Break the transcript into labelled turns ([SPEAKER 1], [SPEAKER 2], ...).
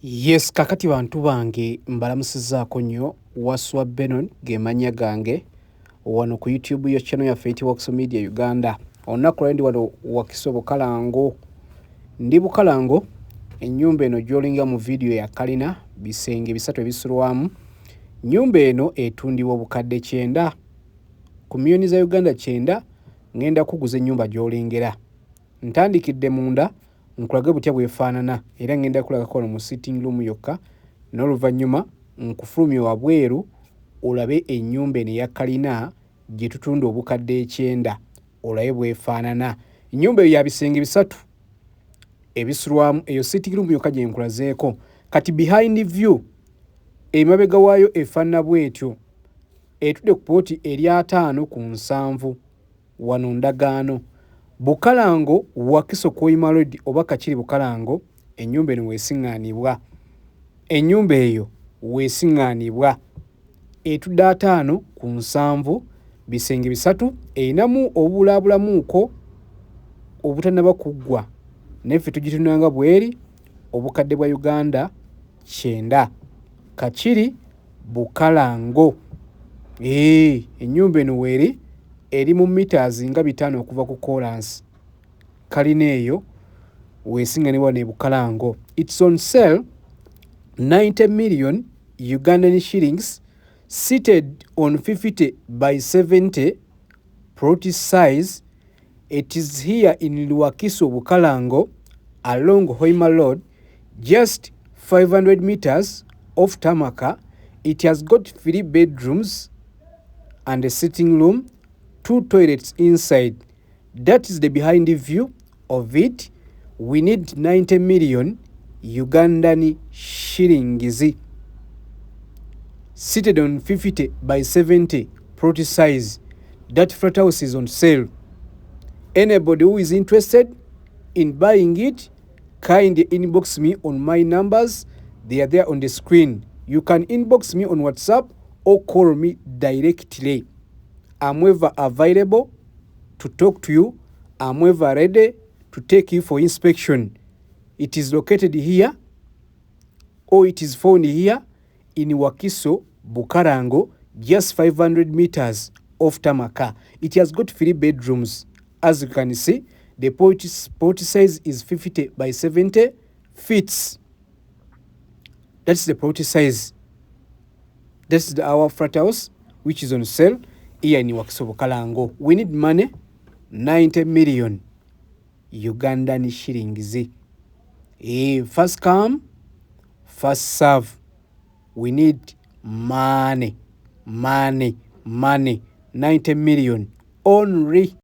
[SPEAKER 1] Yes, kakati bantu bange mbalamusizaako nnyo. Waswa Benon ge mannya gange wano ku YouTube yo channel yaffe eyitibwa Wakiso Media Uganda. Olunaku lwe ndi wano Wakiso Bukalango. Ndi Bukalango, ennyumba eno gy'olinga mu vidiyo ya kalina bisenge 3 ebisulwamu. Nnyumba eno etundibwa obukadde 9. Ku millioni za Uganda 9 ngenda kuguza ennyumba gy'olengera. Ntandikidde munda nkulage butya bwefaanana era ngenda kulagako wano mu sitting room yokka, n'oluvannyuma nkufulumye wabweru olabe ennyumba eno eya kalina gye tutunda obukadde 9 olabe bwefaanana. Ennyumba eyo ya bisenge 3 ebisulwamu, eyo sitting room yokka gye nkulazeeko. Kati behind view emabega waayo efaanana bw'etyo, etudde ku pooti erya 5 ku 7 wano Ndagaano. Bukalango Wakiso Koyima Road oba Kakiri Bukalango, ennyumba eno weesiŋŋaanibwa. Ennyumba eyo weesiŋŋaanibwa. Etudde 5 ku 7, bisenge 3, erinamu obulaabulamuuko obutannaba kuggwa. Naffe tugitunda nga bw'eri, obukadde bwa Uganda 9. Kakiri Bukalango. Ennyumba eno weeri eri mu meters nga 5 okuva ku kolansi. Kalina eyo weesiŋŋaanibwa ne Bukalango. It's on sale 90 million Ugandan shillings, seated on 50 by 70 plot size. It is here in Wakiso Bukalango along Hoima Road, just 500 meters off Tamaka. It has got 3 bedrooms and a sitting room, 2 toilets inside. That is the behind view of it. We need 90 million Ugandan shillings. Seated on 50 by 70 plot size. That flat house is on sale. Anybody who is interested in buying it, kindly inbox me on my numbers. They are there on the screen. You can inbox me on WhatsApp or call me directly. I'm ever available to talk to you. I'm ever ready to take you for inspection. It is located here, or it is found here in Wakiso Bukalango, just 500 meters off Tamaka. It has got 3 bedrooms. As you can see, the plot size is 50 by 70 feet. That's the plot size. That's our flat house, which is on sale here in Wakiso Bukalango. We need money, 90 million Ugandan shillings. First come, first serve. We need money, 90 million only.